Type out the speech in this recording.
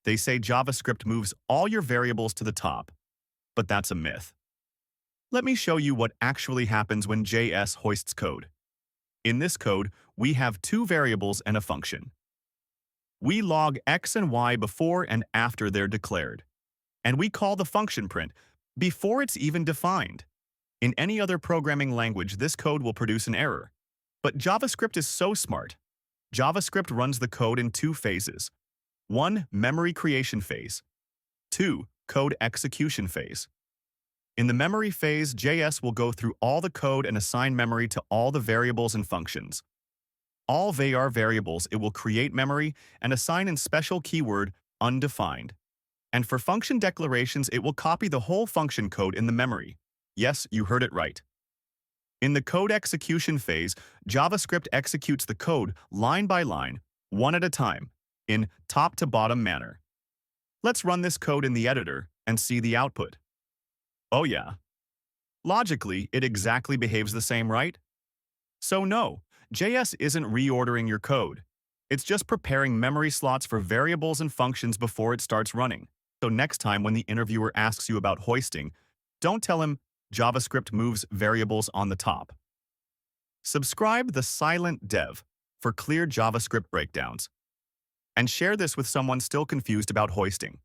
They say JavaScript moves all your variables to the top, but that's a myth. Let me show you what actually happens when JS hoists code. In this code, we have two variables and a function. We log x and y before and after they're declared, and we call the function print before it's even defined. In any other programming language, this code will produce an error. But JavaScript is so smart. JavaScript runs the code in two phases. 1. Memory creation phase. 2. Code execution phase. In the memory phase, JS will go through all the code and assign memory to all the variables and functions. All var variables it will create memory and assign in special keyword undefined. And for function declarations, it will copy the whole function code in the memory. Yes, you heard it right. In the code execution phase, JavaScript executes the code line by line, one at a time, in top-to-bottom manner. Let's run this code in the editor and see the output. Oh yeah. Logically, it exactly behaves the same, right? So no, JS isn't reordering your code. It's just preparing memory slots for variables and functions before it starts running. So next time when the interviewer asks you about hoisting, don't tell him JavaScript moves variables on the top. Subscribe the Silent Dev for clear JavaScript breakdowns. And share this with someone still confused about hoisting.